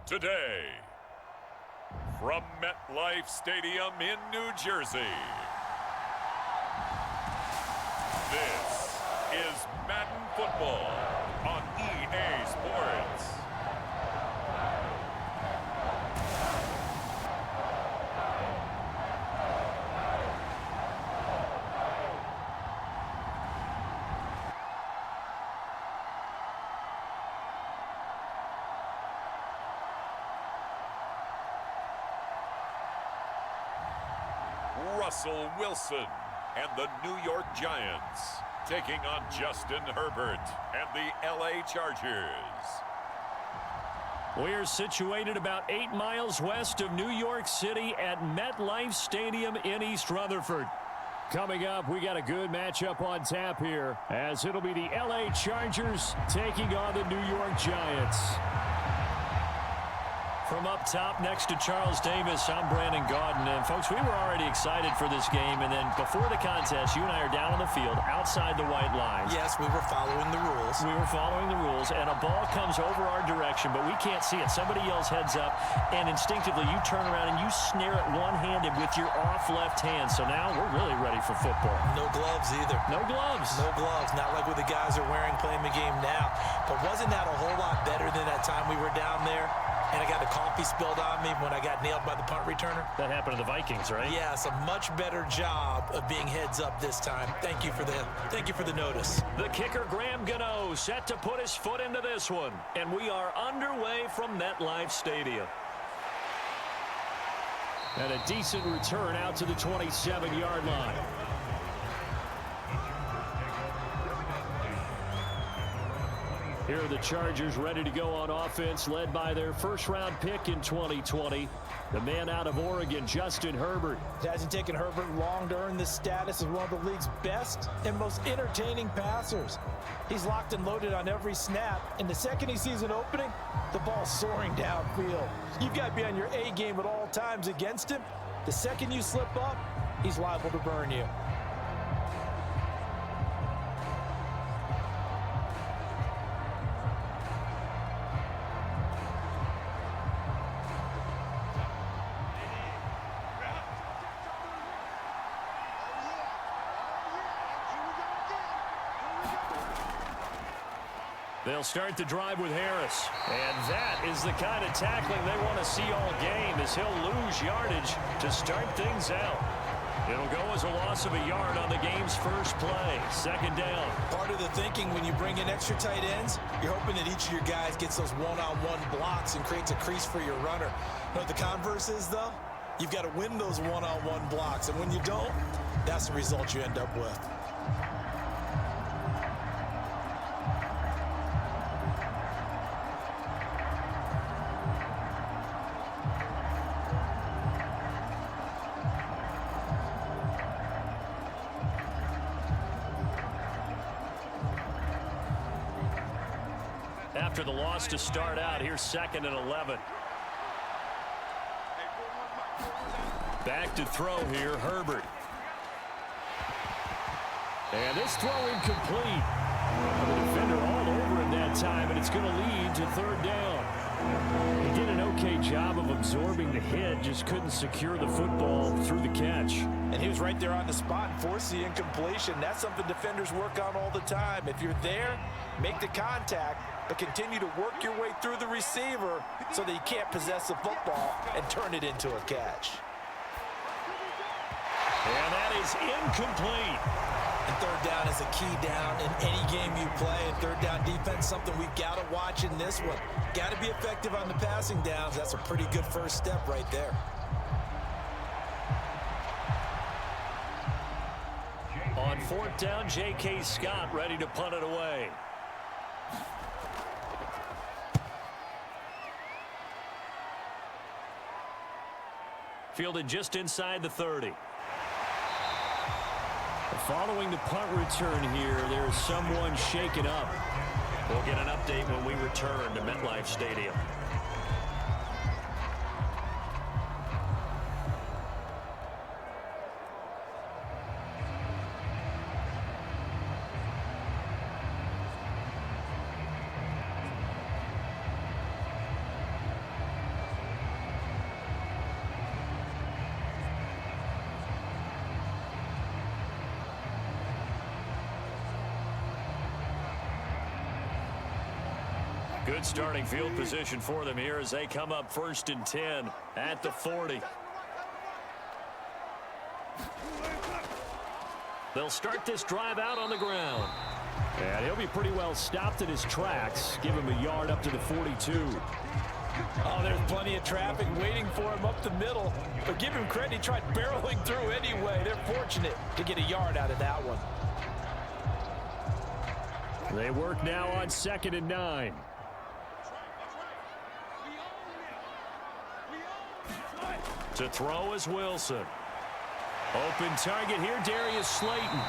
Today, from MetLife Stadium in New Jersey, this is Madden Football on EA Sports. Russell Wilson and the New York Giants taking on Justin Herbert and the LA Chargers. We're situated about 8 miles west of New York City at MetLife Stadium in East Rutherford. Coming up, we got a good matchup on tap here, as it'll be the LA Chargers taking on the New York Giants. From up top next to Charles Davis, I'm Brandon Gaudin. And, folks, we were already excited for this game. And then before the contest, you and I are down on the field outside the white lines. Yes, we were following the rules. We were following the rules, and a ball comes over our direction, but we can't see it. Somebody yells heads up, and instinctively you turn around and you snare it one-handed with your off left hand. So now we're really ready for football. No gloves either. No gloves. No gloves. Not like what the guys are wearing playing the game now. But wasn't that a whole lot better than that time we were down there? And I got the coffee spilled on me when I got nailed by the punt returner. That happened to the Vikings, right? Yes, a much better job of being heads up this time. Thank you for the notice. The kicker, Graham Gano, set to put his foot into this one. And we are underway from MetLife Stadium. And a decent return out to the 27-yard line. Here are the Chargers ready to go on offense, led by their first-round pick in 2020, the man out of Oregon, Justin Herbert. It hasn't taken Herbert long to earn this status as one of the league's best and most entertaining passers. He's locked and loaded on every snap, and the second he sees an opening, the ball's soaring downfield. You've got to be on your A game at all times against him. The second you slip up, he's liable to burn you. They'll start the drive with Harris. And that is the kind of tackling they want to see all game, as he'll lose yardage to start things out. It'll go as a loss of a yard on the game's first play. Second down. Part of the thinking when you bring in extra tight ends, you're hoping that each of your guys gets those one-on-one blocks and creates a crease for your runner. You know what the converse is, though? You've got to win those one-on-one blocks. And when you don't, that's the result you end up with. After the loss to start out, here's 2nd and 11. Back to throw here, Herbert. And this throw incomplete. The defender all over him that time, and it's going to lead to third down. He did an okay job of absorbing the hit, just couldn't secure the football through the catch. And he was right there on the spot and forced the incompletion. That's something defenders work on all the time. If you're there, make the contact, but continue to work your way through the receiver so that you can't possess the football and turn it into a catch. And that is incomplete. And third down is a key down in any game you play. And third down defense, something we've got to watch in this one. Got to be effective on the passing downs. That's a pretty good first step right there. On 4th down, J.K. Scott ready to punt it away. Fielded just inside the 30. Following the punt return here, there's someone shaken up. We'll get an update when we return to MetLife Stadium. Good starting field position for them here as they come up 1st and 10 at the 40. They'll start this drive out on the ground. And he'll be pretty well stopped in his tracks. Give him a yard up to the 42. Oh, there's plenty of traffic waiting for him up the middle. But give him credit, he tried barreling through anyway. They're fortunate to get a yard out of that one. They work now on 2nd and 9. To throw is Wilson. Open target here, Darius Slayton.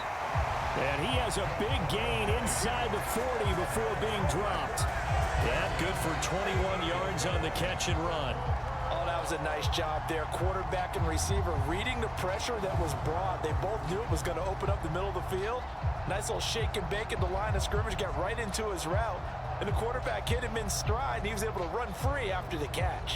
And he has a big gain inside the 40 before being dropped. That good for 21 yards on the catch and run. Oh, that was a nice job there. Quarterback and receiver reading the pressure that was brought. They both knew it was going to open up the middle of the field. Nice little shake and bake at the line of scrimmage, got right into his route. And the quarterback hit him in stride, and he was able to run free after the catch.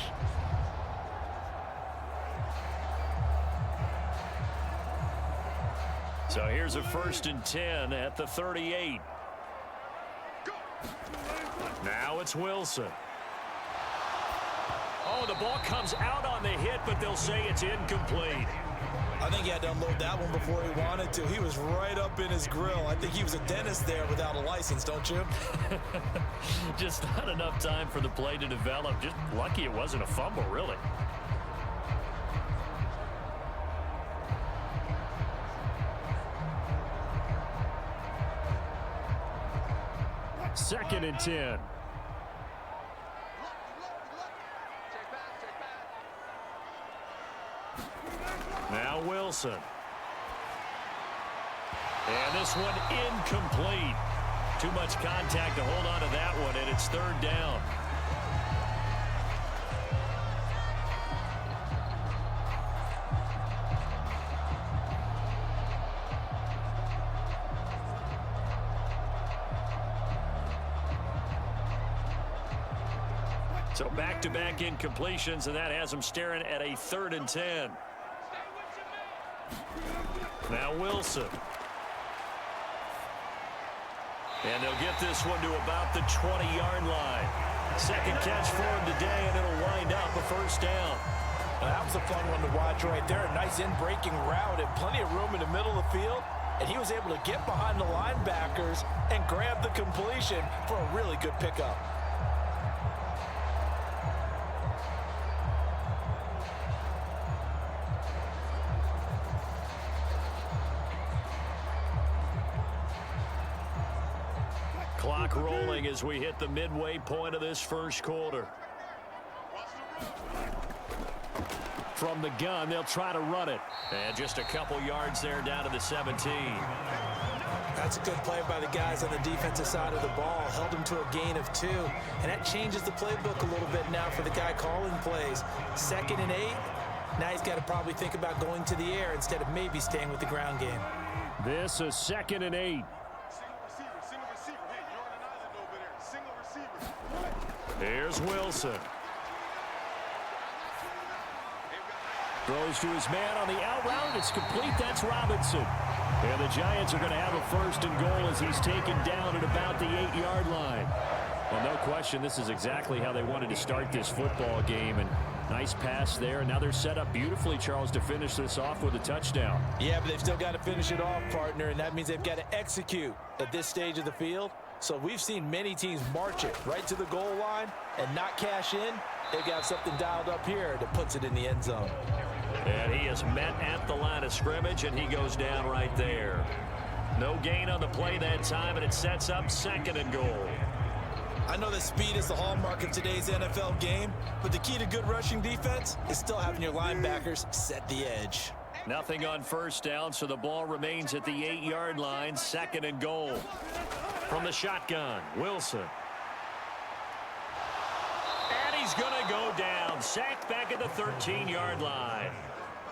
So here's a 1st and 10 at the 38. Now it's Wilson. Oh, the ball comes out on the hit, but they'll say it's incomplete. I think he had to unload that one before he wanted to. He was right up in his grill. I think he was a dentist there without a license, don't you? Just not enough time for the play to develop. Just lucky it wasn't a fumble, really. Second and 10. Now Wilson. And this one incomplete. Too much contact to hold on to that one, and it's 3rd down. So back-to-back incompletions, and that has them staring at a 3rd and 10. Now Wilson. And they'll get this one to about the 20-yard line. Second catch for him today, and it'll wind up a 1st down. Now, that was a fun one to watch right there. A nice in-breaking route and plenty of room in the middle of the field. And he was able to get behind the linebackers and grab the completion for a really good pickup. Clock rolling as we hit the midway point of this 1st quarter. From the gun, they'll try to run it. And just a couple yards there down to the 17. That's a good play by the guys on the defensive side of the ball. Held them to a gain of 2. And that changes the playbook a little bit now for the guy calling plays. 2nd and 8. Now he's got to probably think about going to the air instead of maybe staying with the ground game. This is 2nd and 8. Here's Wilson. Throws to his man on the out route. It's complete. That's Robinson. And the Giants are going to have a 1st and goal as he's taken down at about the 8-yard line. Well, no question, this is exactly how they wanted to start this football game. And nice pass there. And now they're set up beautifully, Charles, to finish this off with a touchdown. Yeah, but they've still got to finish it off, partner, and that means they've got to execute at this stage of the field. So we've seen many teams march it right to the goal line and not cash in. They've got something dialed up here that puts it in the end zone. And he is met at the line of scrimmage, and he goes down right there. No gain on the play that time, and it sets up 2nd and goal. I know that speed is the hallmark of today's NFL game, but the key to good rushing defense is still having your linebackers set the edge. Nothing on 1st down, so the ball remains at the 8-yard line, 2nd and goal. From the shotgun, Wilson. And he's going to go down. Sacked back at the 13-yard line.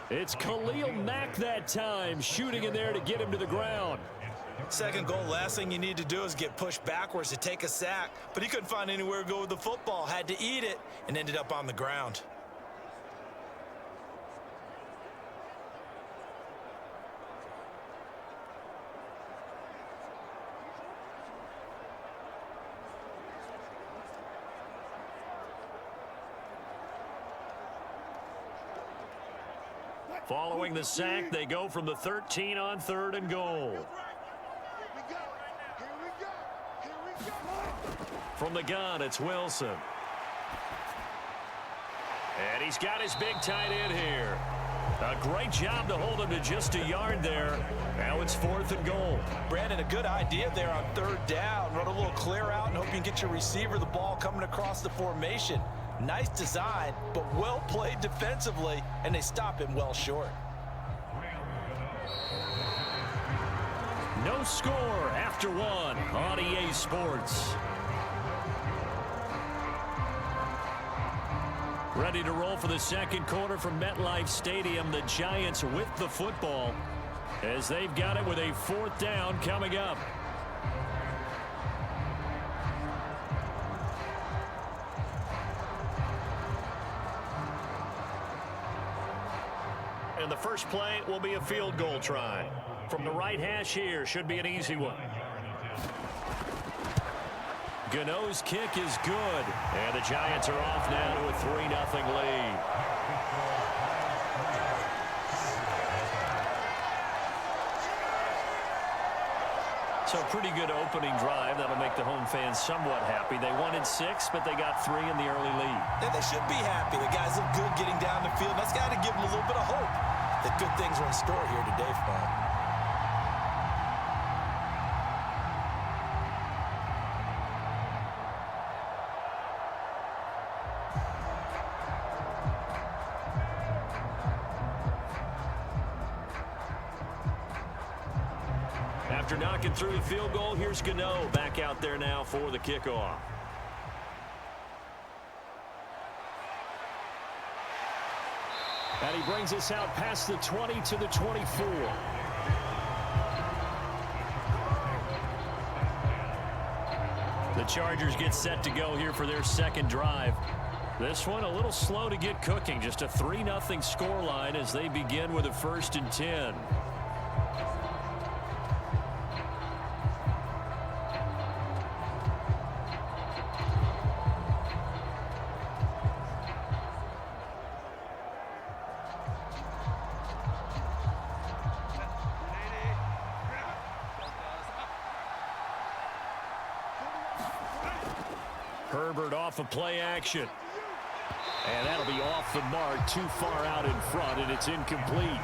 It's Khalil Mack that time, shooting in there to get him to the ground. 2nd goal, last thing you need to do is get pushed backwards to take a sack. But he couldn't find anywhere to go with the football, had to eat it, and ended up on the ground. Following the sack, they go from the 13 on 3rd and goal. From the gun, it's Wilson. And he's got his big tight end here. A great job to hold him to just a yard there. Now it's 4th and goal. Brandon, a good idea there on 3rd down. Run a little clear out and hope you can get your receiver the ball coming across the formation. Nice design, but well played defensively, and they stop him well short. No score after 1 on EA Sports. Ready to roll for the second quarter from MetLife Stadium. The Giants with the football as they've got it with a 4th down coming up. And the first play will be a field goal try. From the right hash here, should be an easy one. Gano's kick is good. And the Giants are off now to a 3-0 lead. So pretty good opening drive. That'll make the home fans somewhat happy. They wanted 6, but they got 3 in the early lead. Yeah, they should be happy. The guys look good getting down the field. That's got to give them a little bit of hope that good things are in store here today for them. After knocking through the field goal, here's Gano back out there now for the kickoff. And he brings us out past the 20 to the 24. The Chargers get set to go here for their second drive. This one a little slow to get cooking. Just a 3-0 scoreline as they begin with a 1st and 10. Herbert off of play action. And that'll be off the mark, too far out in front, and it's incomplete.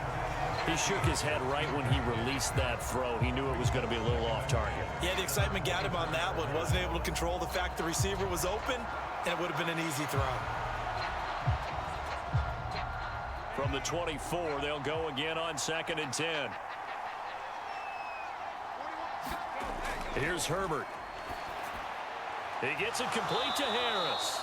He shook his head right when he released that throw. He knew it was going to be a little off target. Yeah, the excitement got him on that one. Wasn't able to control the fact the receiver was open, and it would have been an easy throw. From the 24, they'll go again on 2nd and 10. Here's Herbert. He gets it complete to Harris.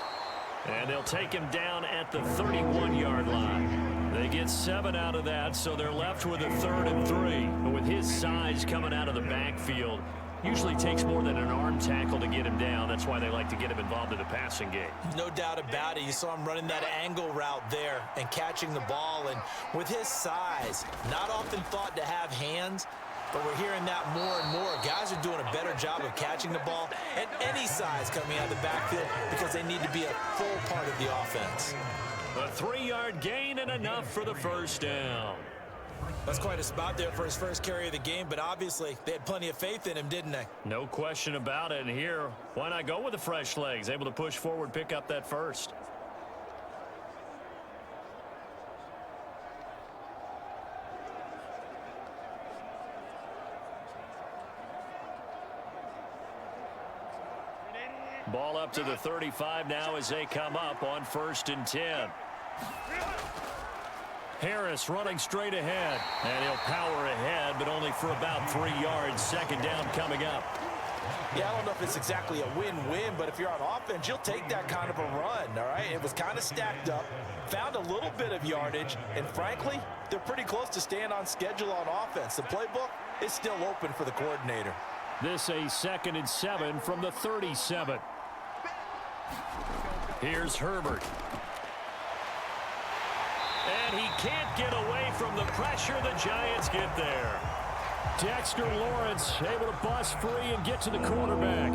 And they'll take him down at the 31-yard line. They get 7 out of that, so they're left with a 3rd and 3. But with his size coming out of the backfield, usually takes more than an arm tackle to get him down. That's why they like to get him involved in the passing game. No doubt about it. You saw him running that angle route there and catching the ball. And with his size, not often thought to have hands, but we're hearing that more and more. Guys are doing a better job of catching the ball at any size coming out of the backfield because they need to be a full part of the offense. A 3-yard gain and enough for the 1st down. That's quite a spot there for his first carry of the game, but obviously they had plenty of faith in him, didn't they? No question about it. And here, why not go with the fresh legs? Able to push forward, pick up that 1st. Ball up to the 35 now as they come up on 1st and 10. Harris running straight ahead, and he'll power ahead, but only for about 3 yards. 2nd down coming up. Yeah, I don't know if it's exactly a win-win, but if you're on offense, you'll take that kind of a run, all right? It was kind of stacked up, found a little bit of yardage, and frankly, they're pretty close to staying on schedule on offense. The playbook is still open for the coordinator. This a 2nd and 7 from the 37. Here's Herbert. And he can't get away from the pressure. The Giants get there. Dexter Lawrence able to bust free and get to the quarterback.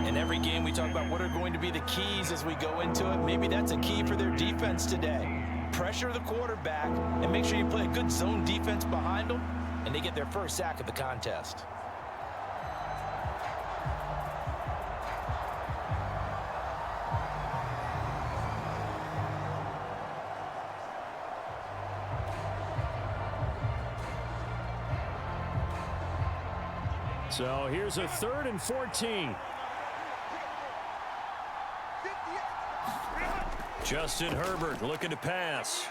In every game we talk about what are going to be the keys as we go into it. Maybe that's a key for their defense today. pressure the quarterback and make sure you play a good zone defense behind them, and they get their first sack of the contest. So here's a 3rd and 14. Justin Herbert looking to pass.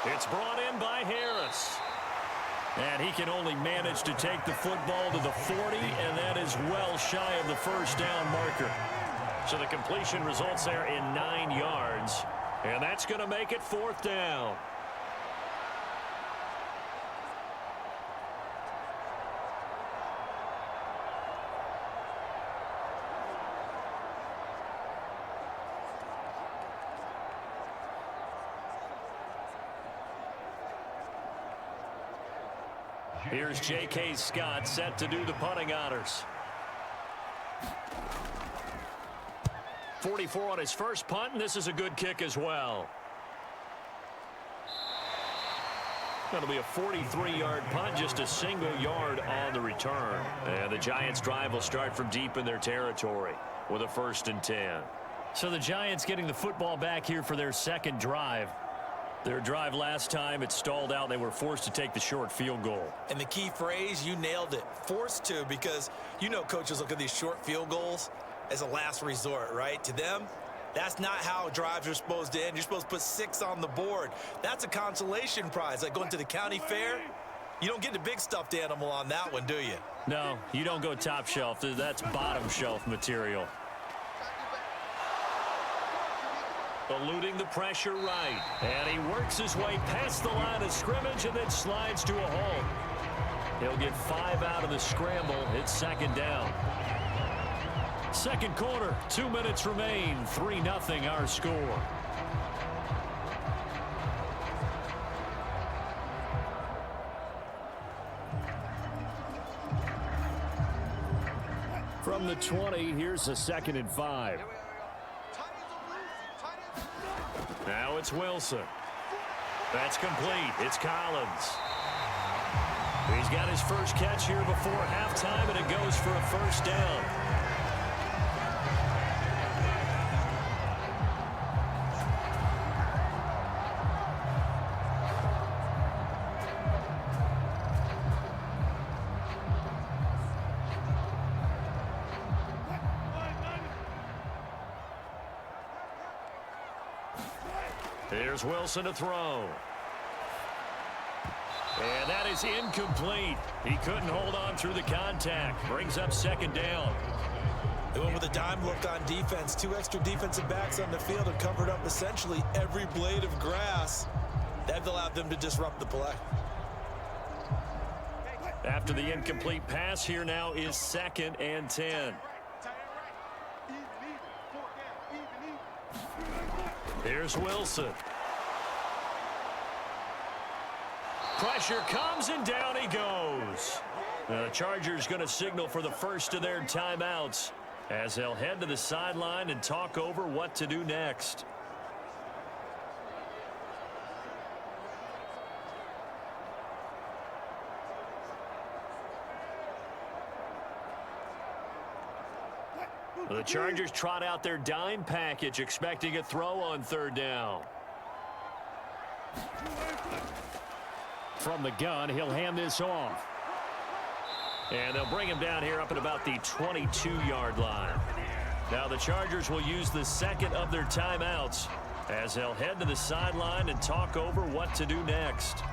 It's brought in by Harris. And he can only manage to take the football to the 40, and that is well shy of the first down marker. So the completion results there in 9 yards, and that's going to make it 4th down. Here's J.K. Scott set to do the punting honors. 44 on his first punt, and this is a good kick as well. That'll be a 43-yard punt, just a single yard on the return. And the Giants' drive will start from deep in their territory with a 1st and 10. So the Giants getting the football back here for their second drive. Their drive last time, it stalled out. They were forced to take the short field goal. And the key phrase, you nailed it. Forced to, because you know coaches look at these short field goals as a last resort, right? To them, that's not how drives are supposed to end. You're supposed to put 6 on the board. That's a consolation prize. Like going to the county fair, you don't get the big stuffed animal on that one, do you? No, you don't go top shelf. That's bottom shelf material. Eluding the pressure right. And he works his way past the line of scrimmage and then slides to a halt. He'll get 5 out of the scramble. It's 2nd down. Second quarter, 2 minutes remain. 3-0 our score. From the 20, here's a 2nd and 5. Now it's Wilson. That's complete. It's Collins. He's got his first catch here before halftime, and it goes for a 1st down. Here's Wilson to throw. And that is incomplete. He couldn't hold on through the contact. Brings up 2nd down. They went with a dime look on defense. 2 extra defensive backs on the field and covered up essentially every blade of grass. That allowed them to disrupt the play. After the incomplete pass, here now is 2nd and 10. Here's Wilson. Pressure comes, and down he goes. The Chargers going to signal for the first of their timeouts as they'll head to the sideline and talk over what to do next. The Chargers trot out their dime package, expecting a throw on 3rd down. From the gun, he'll hand this off. And they'll bring him down here up at about the 22-yard line. Now the Chargers will use the 2nd of their timeouts as they'll head to the sideline and talk over what to do next.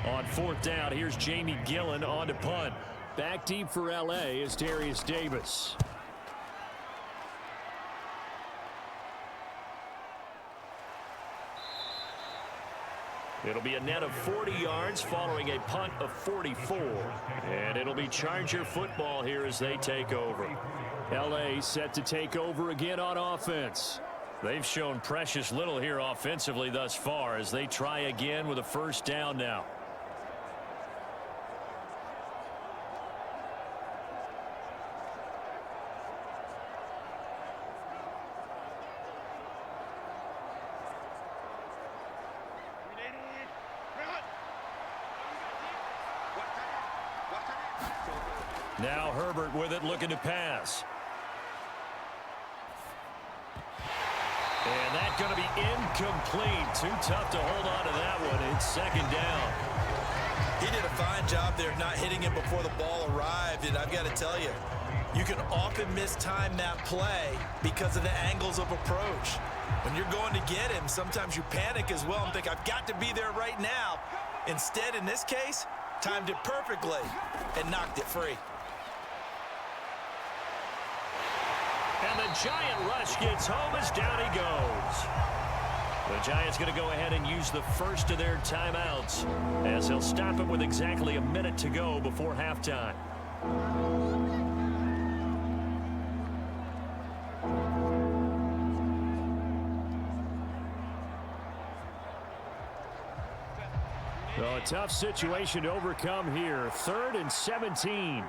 On 4th down, here's Jamie Gillen on to punt. Back deep for L.A. is Darius Davis. It'll be a net of 40 yards following a punt of 44. And it'll be Charger football here as they take over. L.A. set to take over again on offense. They've shown precious little here offensively thus far as they try again with a 1st down now. Now Herbert with it, looking to pass. And that's going to be incomplete. Too tough to hold on to that one. It's second down. He did a fine job there of not hitting him before the ball arrived. And I've got to tell you, you can often mistime that play because of the angles of approach. When you're going to get him, sometimes you panic as well and think, I've got to be there right now. Instead, in this case, timed it perfectly and knocked it free. And the Giant rush gets home as down he goes. The Giants going to go ahead and use the first of their timeouts as they'll stop it with exactly a minute to go before halftime. So a tough situation to overcome here. 3rd and 17.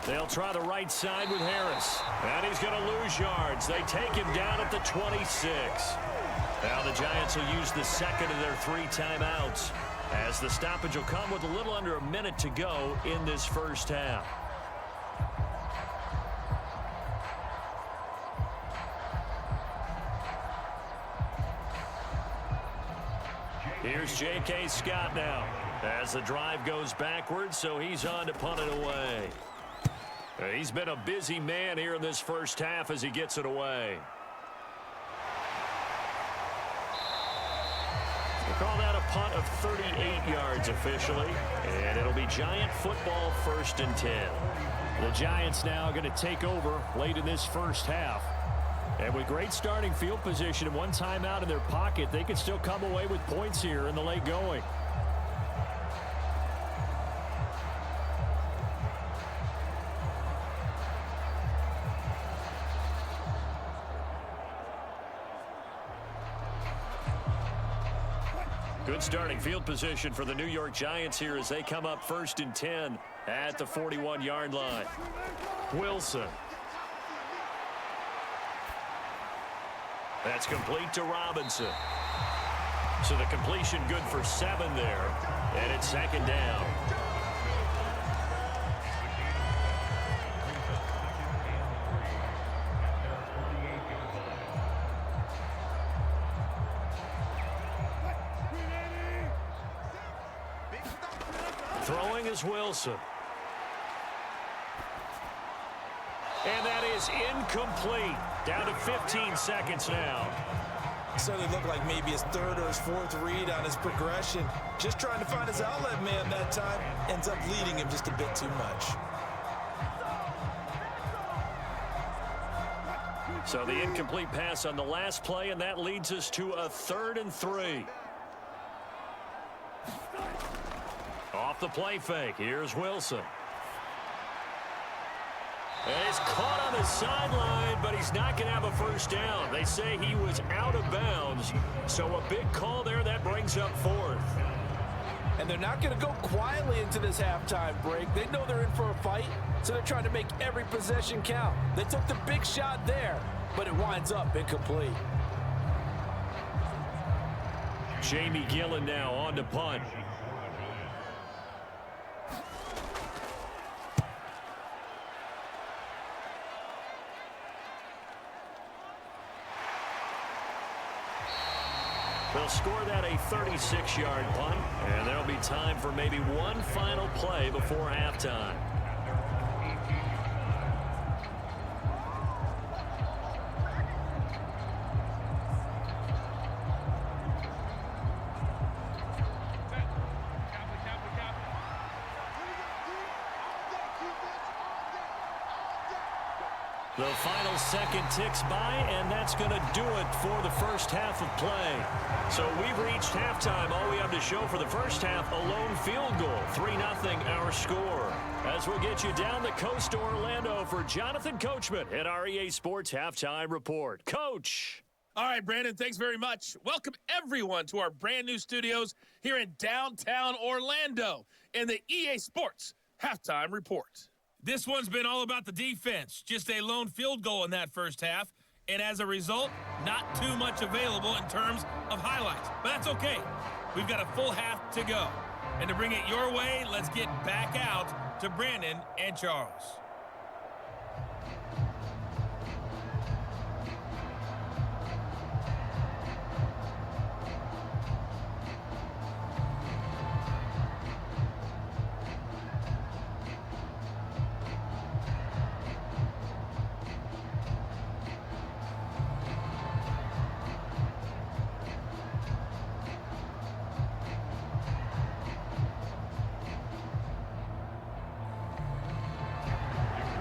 They'll try the right side with Harris. And he's going to lose yards. They take him down at the 26. Now the Giants will use the second of their 3 timeouts as the stoppage will come with a little under a minute to go in this first half. Here's J.K. Scott now as the drive goes backwards, so he's on to punt it away. He's been a busy man here in this first half as he gets it away. We'll call that a punt of 38 yards officially, and it'll be Giant football 1st and 10. The Giants now going to take over late in this first half. And with great starting field position and 1 timeout in their pocket, they could still come away with points here in the late going. Good starting field position for the New York Giants here as they come up 1st and 10 at the 41-yard line. Wilson. That's complete to Robinson. So the completion good for 7 there. And it's 2nd down. Throwing is Wilson. And that is incomplete. Down to 15 seconds now. Certainly looked like maybe his 3rd or his 4th read on his progression. Just trying to find his outlet man that time. Ends up leading him just a bit too much. So the incomplete pass on the last play, and that leads us to a 3rd and 3. Off the play fake. Here's Wilson. And he's caught on the sideline, but he's not going to have a first down. They say he was out of bounds. So a big call there that brings up 4th. And they're not going to go quietly into this halftime break. They know they're in for a fight, so they're trying to make every possession count. They took the big shot there, but it winds up incomplete. Jamie Gillen now on to punt. They'll score that a 36-yard punt, and there'll be time for maybe one final play before halftime. The final second ticks by, and that's going to do it for the first half of play. So we've reached halftime. All we have to show for the first half, a lone field goal. 3-0 our score. As we'll get you down the coast to Orlando for Jonathan Coachman at our EA Sports Halftime Report. Coach. All right, Brandon, thanks very much. Welcome, everyone, to our brand-new studios here in downtown Orlando in the EA Sports Halftime Report. This one's been all about the defense. Just a lone field goal in that first half. And as a result, not too much available in terms of highlights. But that's okay. We've got a full half to go. And to bring it your way, let's get back out to Brandon and Charles.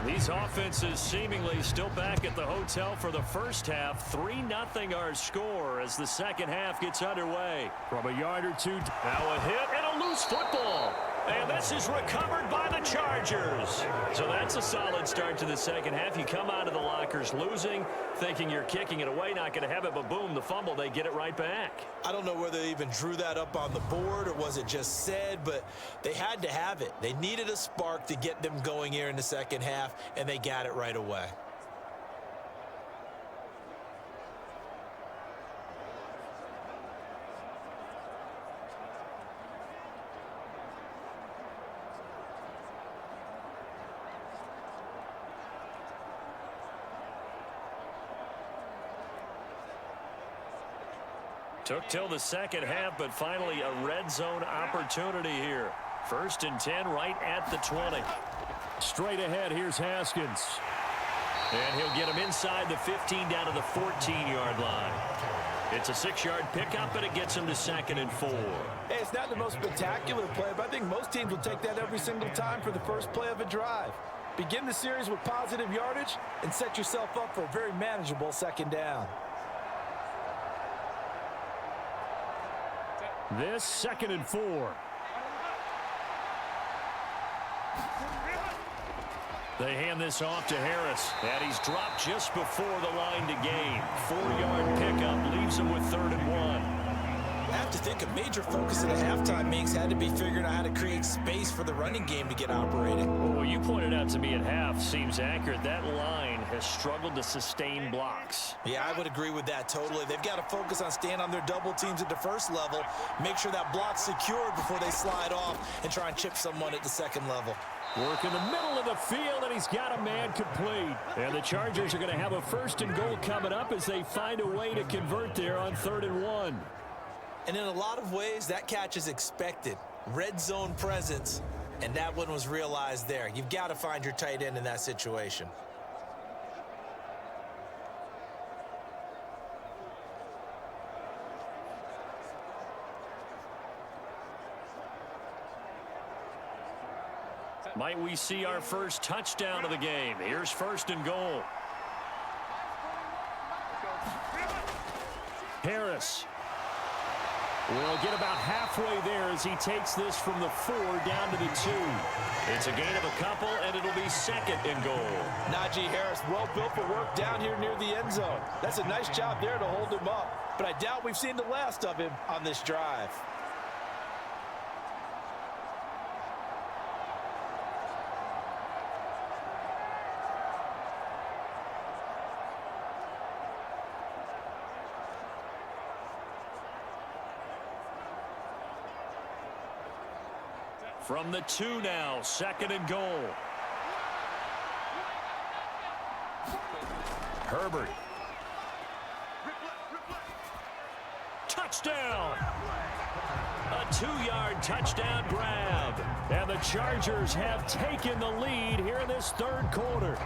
These offenses seemingly still back at the hotel for the first half. 3-0 our score as the second half gets underway. From a yard or two. Now a hit and a loose football. And this is recovered by the Chargers. So that's a solid start to the second half. You come out of the lockers losing, thinking you're kicking it away, not going to have it, but boom, the fumble, they get it right back. I don't know whether they even drew that up on the board or was it just said, but they had to have it. They needed a spark to get them going here in the second half, and they got it right away. Took till the second half, but finally a red zone opportunity here. 1st and 10 right at the 20. Straight ahead, here's Haskins. And he'll get him inside the 15 down to the 14-yard line. It's a 6-yard pickup, and it gets him to 2nd and 4. Hey, it's not the most spectacular play, but I think most teams will take that every single time for the first play of a drive. Begin the series with positive yardage and set yourself up for a very manageable second down. This 2nd and 4. They hand this off to Harris, and he's dropped just before the line to gain. 4-yard pickup leaves him with 3rd and 1. I have to think a major focus of the halftime meetings had to be figuring out how to create space for the running game to get operating. Well, what you pointed out to me at half seems accurate. That line has struggled to sustain blocks. Yeah, I would agree with that totally. They've got to focus on staying on their double teams at the first level, make sure that block's secured before they slide off and try and chip someone at the second level. Work in the middle of the field, and he's got a man complete. And the Chargers are going to have a 1st and goal coming up as they find a way to convert there on 3rd and 1. And in a lot of ways, that catch is expected. Red zone presence, and that one was realized there. You've got to find your tight end in that situation. Might we see our first touchdown of the game? Here's 1st and goal. Harris will get about halfway there as he takes this from the 4 down to the 2. It's a gain of a couple, and it'll be 2nd and goal. Najee Harris, well built for work down here near the end zone. That's a nice job there to hold him up. But I doubt we've seen the last of him on this drive. From the 2 now, 2nd and goal. Herbert. Touchdown! A 2-yard touchdown grab. And the Chargers have taken the lead here in this 3rd quarter.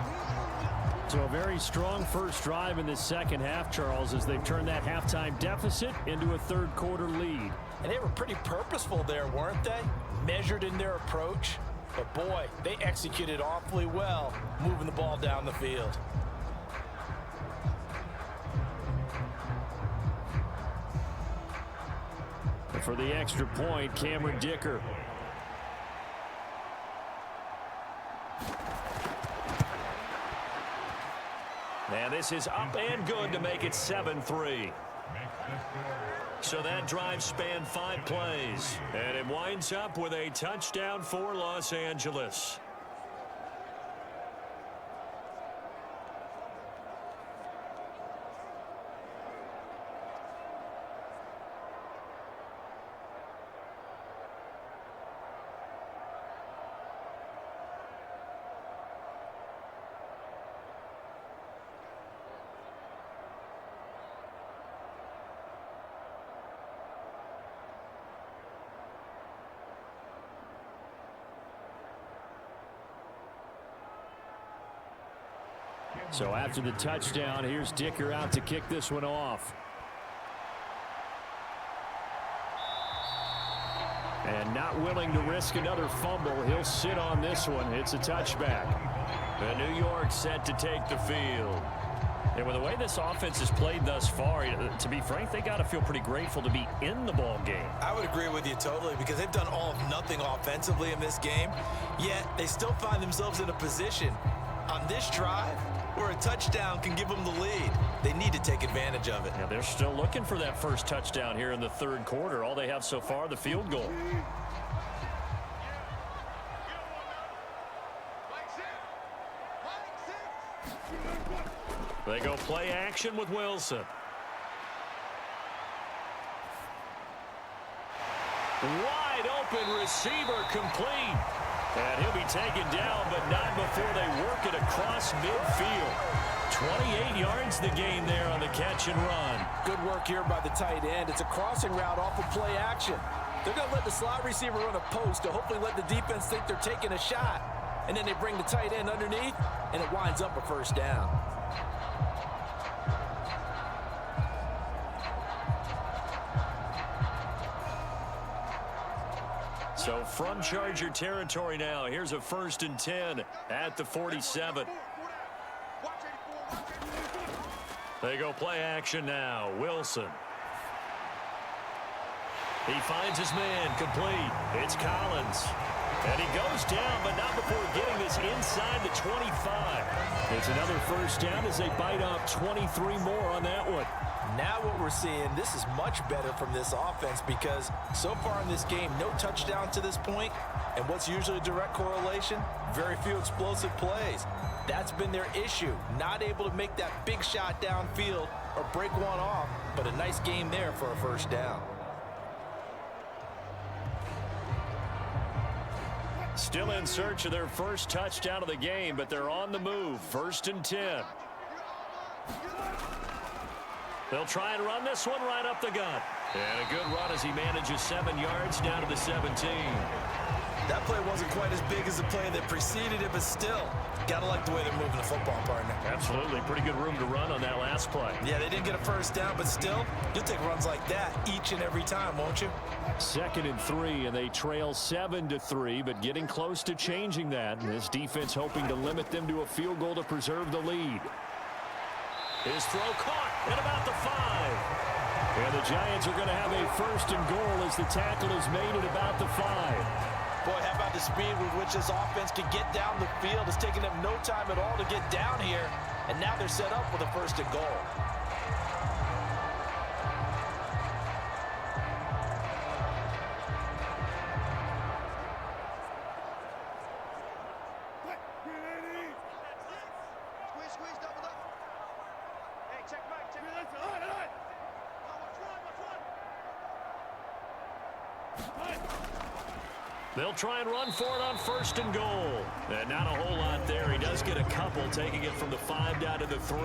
So a very strong first drive in the second half, Charles, as they've turned that halftime deficit into a 3rd quarter lead. And they were pretty purposeful there, weren't they? Measured in their approach. But boy, they executed awfully well, moving the ball down the field. And for the extra point, Cameron Dicker. And this is up and good to make it 7-3. So that drive spanned 5 plays, and it winds up with a touchdown for Los Angeles. So after the touchdown, here's Dicker out to kick this one off. And not willing to risk another fumble, he'll sit on this one. It's a touchback. The New York set to take the field. And with the way this offense has played thus far, to be frank, they got to feel pretty grateful to be in the ball game. I would agree with you totally because they've done all of nothing offensively in this game, yet they still find themselves in a position on this drive where a touchdown can give them the lead. They need to take advantage of it. Yeah, they're still looking for that first touchdown here in the third quarter. All they have so far, the field goal. They go play action with Wilson. Wide open receiver complete. And he'll be taken down, but not before they work it across midfield. 28 yards the gain there on the catch and run. Good work here by the tight end. It's a crossing route off of play action. They're going to let the slot receiver run a post to hopefully let the defense think they're taking a shot. And then they bring the tight end underneath, and it winds up a first down. So from Charger territory now, here's a 1st and 10 at the 47. They go play action now. Wilson. He finds his man complete. It's Collins. And he goes down, but not before getting this inside the 25. It's another first down as they bite off 23 more on that one. Now what we're seeing, this is much better from this offense because so far in this game, no touchdown to this point, and what's usually a direct correlation? Very few explosive plays. That's been their issue, not able to make that big shot downfield or break one off, but a nice game there for a first down. Still in search of their first touchdown of the game, but they're on the move. 1st and 10. They'll try and run this one right up the gut. And a good run as he manages 7 yards down to the 17. That play wasn't quite as big as the play that preceded it, but still, gotta like the way they're moving the football, partner. Absolutely. Pretty good room to run on that last play. Yeah, they didn't get a first down, but still, you'll take runs like that each and every time, won't you? 2nd and 3, and they trail 7-3, but getting close to changing that. And this defense hoping to limit them to a field goal to preserve the lead. His throw caught at about the 5. And the Giants are going to have a 1st and goal as the tackle is made at about the 5. Boy, how about the speed with which this offense can get down the field? It's taken them no time at all to get down here, and now they're set up with a 1st and goal. They'll try and run for it on 1st and goal. And not a whole lot there. He does get a couple, taking it from the 5 down to the 3.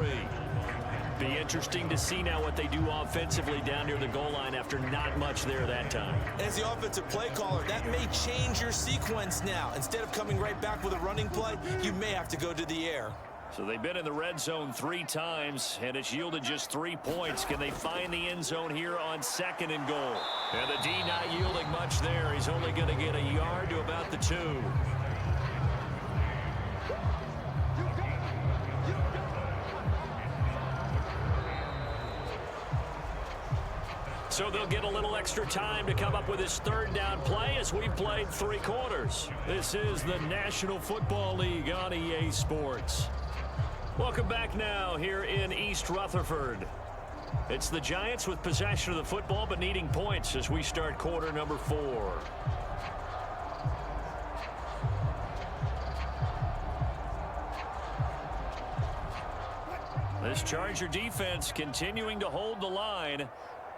Be interesting to see now what they do offensively down near the goal line after not much there that time. As the offensive play caller, that may change your sequence now. Instead of coming right back with a running play, you may have to go to the air. So they've been in the red zone 3 times, and it's yielded just 3 points. Can they find the end zone here on 2nd and goal? And the D not yielding much there. He's only going to get a yard to about the 2. So they'll get a little extra time to come up with his 3rd down play as we've played 3 quarters. This is the National Football League on EA Sports. Welcome back now here in East Rutherford. It's the Giants with possession of the football but needing points as we start quarter number 4. This Charger defense continuing to hold the line.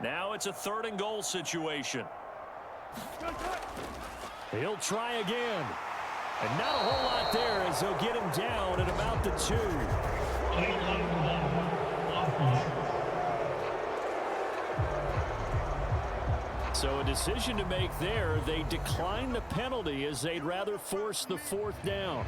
Now it's a 3rd and goal situation. He'll try again. And not a whole lot there as they'll get him down at about the 2. So a decision to make there. They decline the penalty as they'd rather force the 4th down.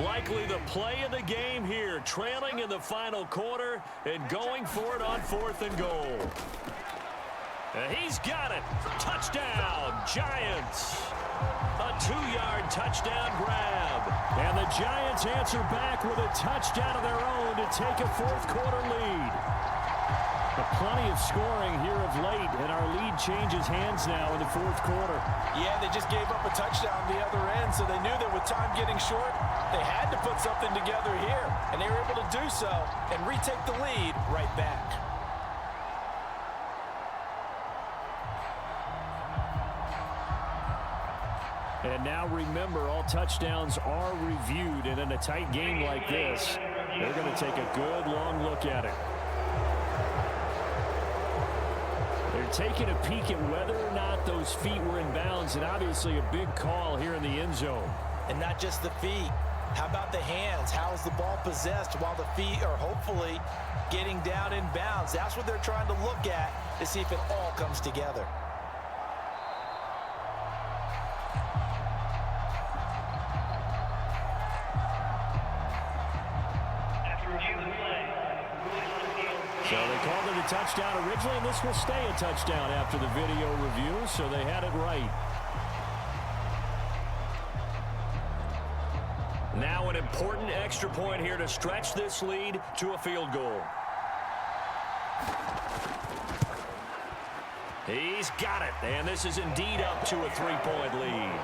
Likely the play of the game here, trailing in the final quarter and going for it on 4th and goal. He's got it. Touchdown, Giants. A 2-yard touchdown grab. And the Giants answer back with a touchdown of their own to take a 4th quarter lead. Plenty of scoring here of late, and our lead changes hands now in the 4th quarter. Yeah, they just gave up a touchdown on the other end, so they knew that with time getting short, they had to put something together here, and they were able to do so and retake the lead right back. And now remember, all touchdowns are reviewed, and in a tight game like this, they're going to take a good long look at it. They're taking a peek at whether or not those feet were in bounds, and obviously a big call here in the end zone. And not just the feet. How about the hands? How is the ball possessed while the feet are hopefully getting down in bounds? That's what they're trying to look at to see if it all comes together. So they called it a touchdown originally, and this will stay a touchdown after the video review, so they had it right. Now an important extra point here to stretch this lead to a field goal. He's got it, and this is indeed up to a 3-point lead.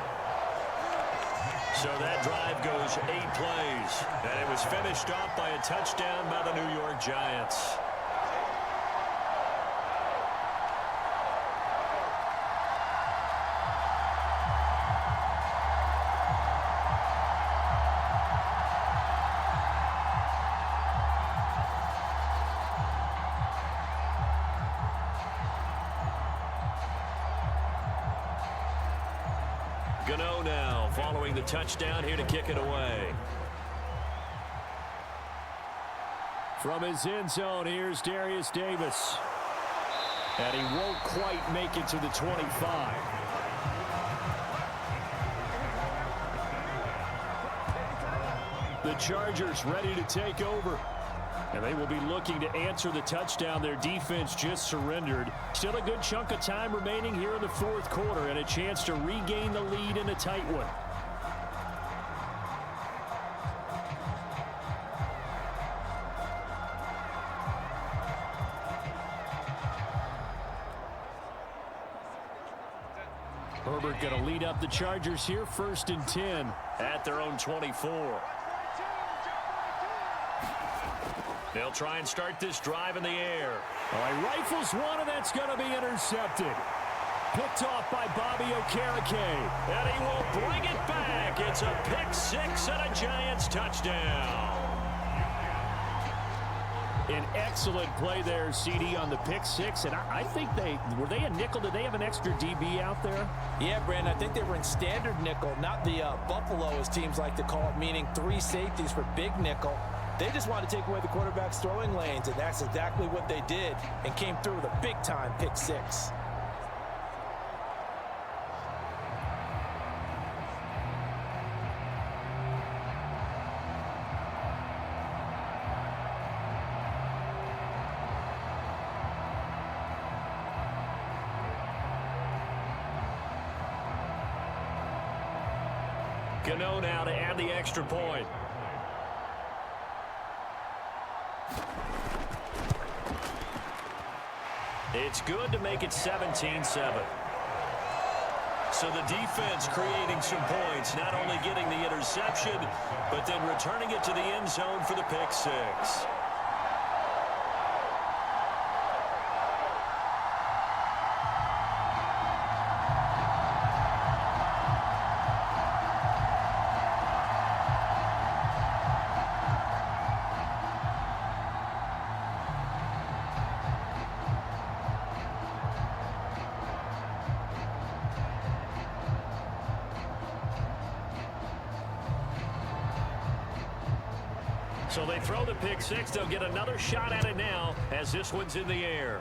So that drive goes 8 plays, and it was finished off by a touchdown by the New York Giants. Gano now following the touchdown here to kick it away. From his end zone, here's Darius Davis. And he won't quite make it to the 25. The Chargers ready to take over. And they will be looking to answer the touchdown their defense just surrendered. Still a good chunk of time remaining here in the 4th quarter and a chance to regain the lead in a tight one. Herbert going to lead up the Chargers here, 1st and 10 at their own 24. They'll try and start this drive in the air. He rifles one, and that's going to be intercepted. Picked off by Bobby Okereke. And he will bring it back. It's a pick 6 and a Giants touchdown. An excellent play there, CD, on the pick 6. And I think were they a nickel? Did they have an extra DB out there? Yeah, Brandon, I think they were in standard nickel, not the Buffalo, as teams like to call it, meaning 3 safeties for big nickel. They just wanted to take away the quarterback's throwing lanes, and that's exactly what they did, and came through with a big-time pick 6. Gano now to add the extra point. It's good to make it 17-7. So the defense creating some points, not only getting the interception, but then returning it to the end zone for the pick 6. So they throw the pick 6. They'll get another shot at it now as this one's in the air.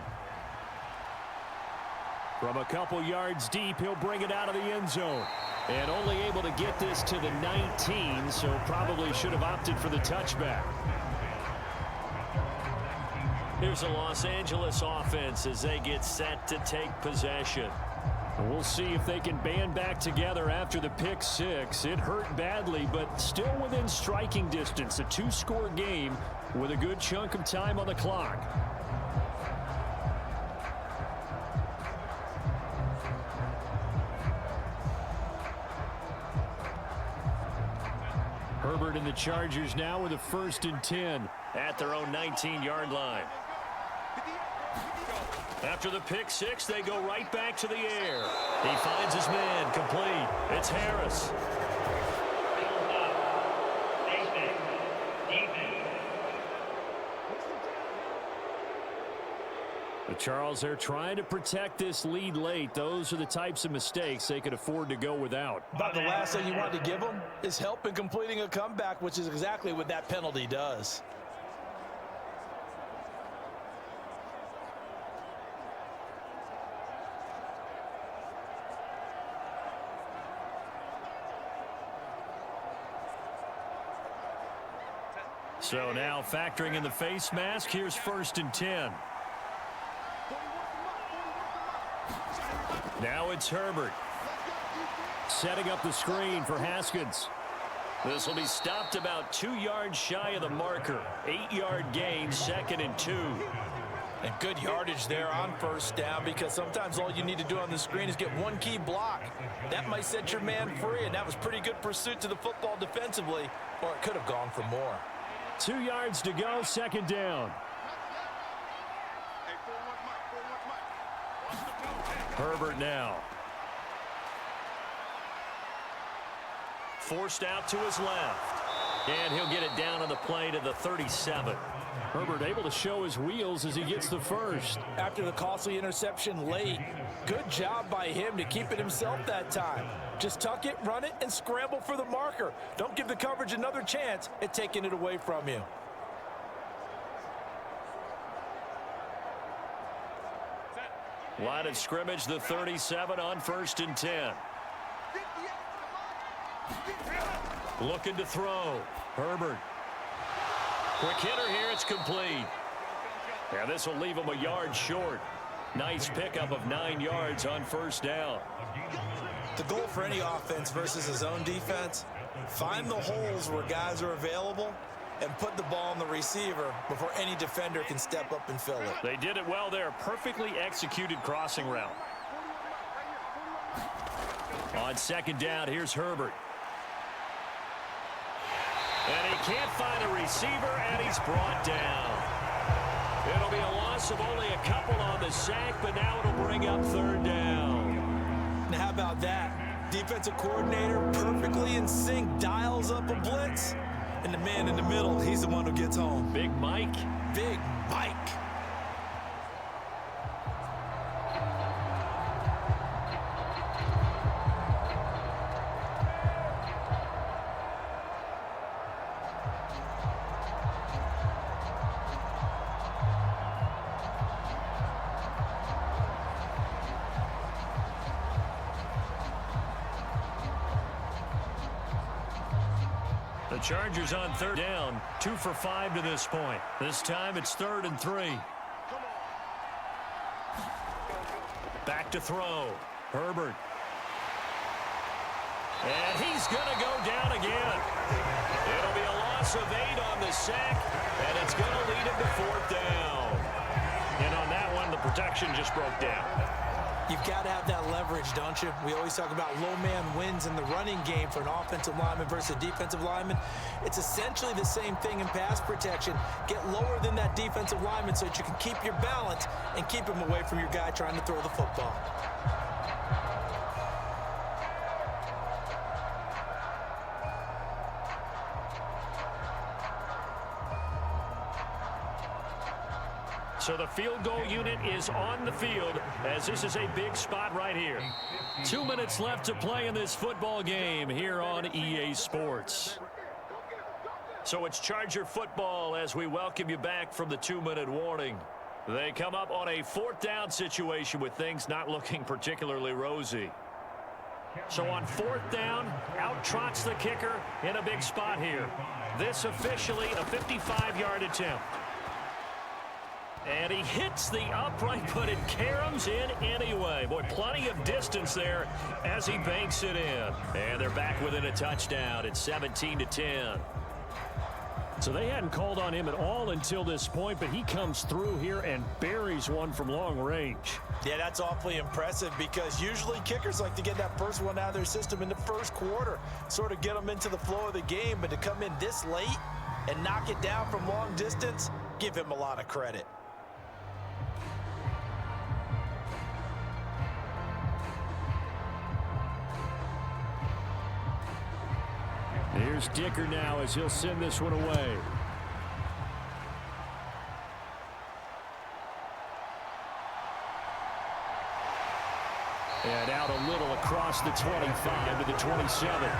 From a couple yards deep, he'll bring it out of the end zone. And only able to get this to the 19, so probably should have opted for the touchback. Here's the Los Angeles offense as they get set to take possession. We'll see if they can band back together after the pick six. It hurt badly, but still within striking distance. A two-score game with a good chunk of time on the clock. Herbert and the Chargers now with a 1st and 10 at their own 19-yard line. After the pick six, they go right back to the air. He finds his man complete. It's Harris. But Charles, they're trying to protect this lead late. Those are the types of mistakes they could afford to go without. About the last thing you want to give them is help in completing a comeback, which is exactly what that penalty does. So now factoring in the face mask, here's 1st and 10. Now it's Herbert. Setting up the screen for Haskins. This will be stopped about 2 yards shy of the marker. 8-yard gain, 2nd and 2. And good yardage there on 1st down, because sometimes all you need to do on the screen is get one key block. That might set your man free, and that was pretty good pursuit to the football defensively, or it could have gone for more. 2 yards to go, 2nd down. Herbert now. Forced out to his left. And he'll get it down on the play to the 37. Herbert able to show his wheels as he gets the 1st. After the costly interception late, good job by him to keep it himself that time. Just tuck it, run it, and scramble for the marker. Don't give the coverage another chance at taking it away from you. Line of scrimmage, the 37 on 1st and 10. Looking to throw. Herbert. Quick hitter here. It's complete. Yeah, this will leave him a yard short. Nice pickup of 9 yards on 1st down. The goal for any offense versus his own defense, find the holes where guys are available and put the ball on the receiver before any defender can step up and fill it. They did it well there. Perfectly executed crossing route. On 2nd down, here's Herbert. And he can't find a receiver, and he's brought down. It'll be a loss of only a couple on the sack, but now it'll bring up 3rd down. And how about that? Defensive coordinator perfectly in sync, dials up a blitz, and the man in the middle, he's the one who gets home. Big Mike. Big Mike. The Chargers on 3rd down, 2 for 5 to this point. This time it's 3rd and 3. Back to throw. Herbert. And he's going to go down again. It'll be a loss of 8 on the sack, and it's going to lead him to 4th down. And on that one, the protection just broke down. You've got to have that leverage, don't you? We always talk about low man wins in the running game for an offensive lineman versus a defensive lineman. It's essentially the same thing in pass protection. Get lower than that defensive lineman so that you can keep your balance and keep him away from your guy trying to throw the football. So the field goal unit is on the field as this is a big spot right here. 2 minutes left to play in this football game here on EA Sports. So it's Charger football as we welcome you back from the 2-minute warning. They come up on a 4th down situation with things not looking particularly rosy. So on 4th down, out trots the kicker in a big spot here. This officially a 55-yard attempt. And he hits the upright, but it caroms in anyway. Boy, plenty of distance there as he banks it in. And they're back within a touchdown. It's 17-10. So they hadn't called on him at all until this point, but he comes through here and buries one from long range. Yeah, that's awfully impressive because usually kickers like to get that first one out of their system in the first quarter, sort of get them into the flow of the game, but to come in this late and knock it down from long distance, give him a lot of credit. Here's Dicker now as he'll send this one away. And out a little across the 25 to the 27.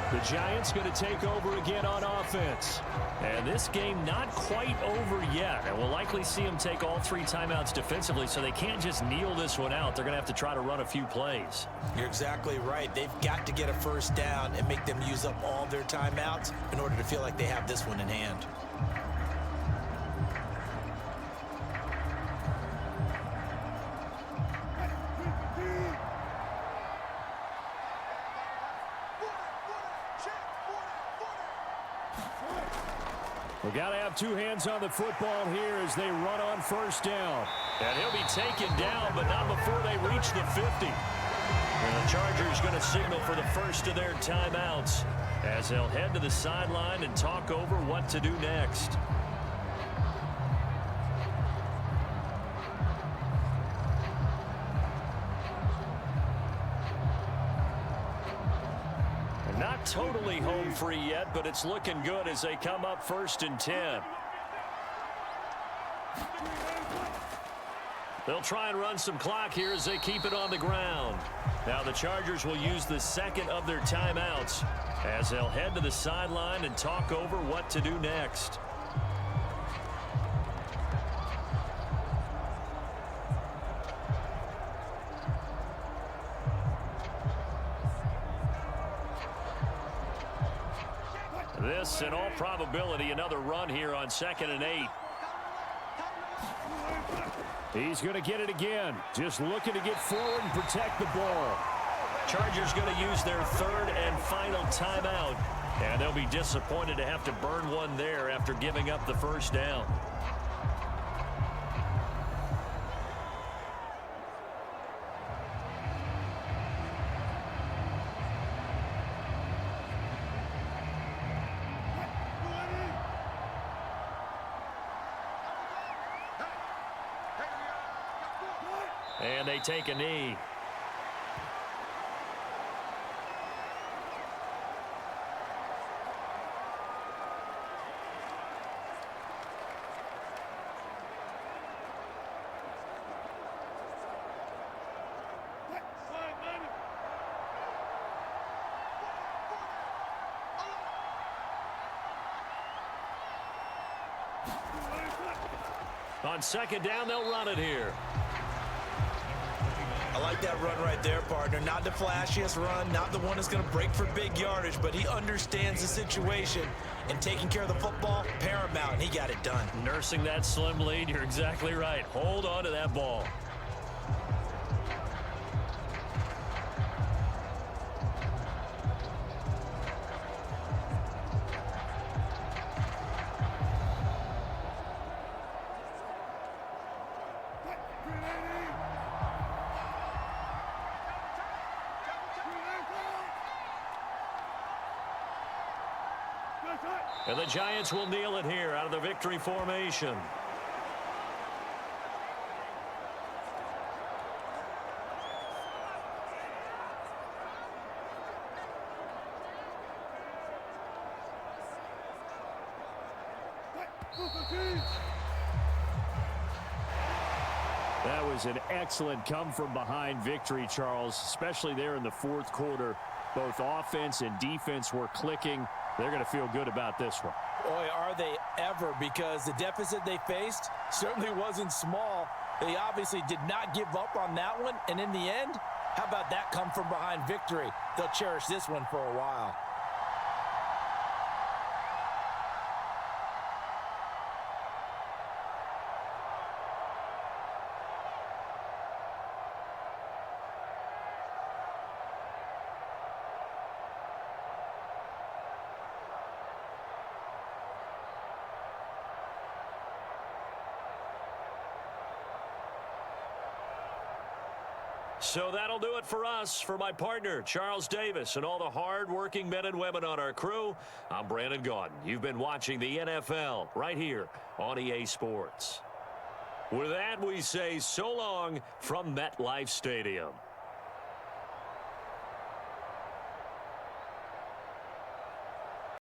The Giants going to take over again on offense. And this game not quite over yet. And we'll likely see them take all 3 timeouts defensively, so they can't just kneel this one out. They're going to have to try to run a few plays. You're exactly right. They've got to get a first down and make them use up all their timeouts in order to feel like they have this one in hand. We've got to have 2 hands on the football here as they run on first down. And he'll be taken down, but not before they reach the 50. And the Chargers going to signal for the first of their timeouts as they'll head to the sideline and talk over what to do next. Not totally home free yet, but it's looking good as they come up 1st and 10. They'll try and run some clock here as they keep it on the ground. Now the Chargers will use the second of their timeouts as they'll head to the sideline and talk over what to do next. This, in all probability, another run here on 2nd and 8. He's going to get it again. Just looking to get forward and protect the ball. Chargers going to use their 3rd and final timeout. And they'll be disappointed to have to burn one there after giving up the first down. And they take a knee. On 2nd down, they'll run it here. I like that run right there, partner. Not the flashiest run, not the one that's going to break for big yardage, but he understands the situation, and taking care of the football, paramount, and he got it done. Nursing that slim lead, you're exactly right. Hold on to that ball. And the Giants will kneel it here out of the victory formation. That was an excellent come-from-behind victory, Charles, especially there in the 4th quarter. Both offense and defense were clicking. They're going to feel good about this one. Boy, are they ever, because the deficit they faced certainly wasn't small. They obviously did not give up on that one, and in the end, how about that come from behind victory? They'll cherish this one for a while. So that'll do it for us. For my partner, Charles Davis, and all the hard-working men and women on our crew, I'm Brandon Gaudin. You've been watching the NFL right here on EA Sports. With that, we say so long from MetLife Stadium.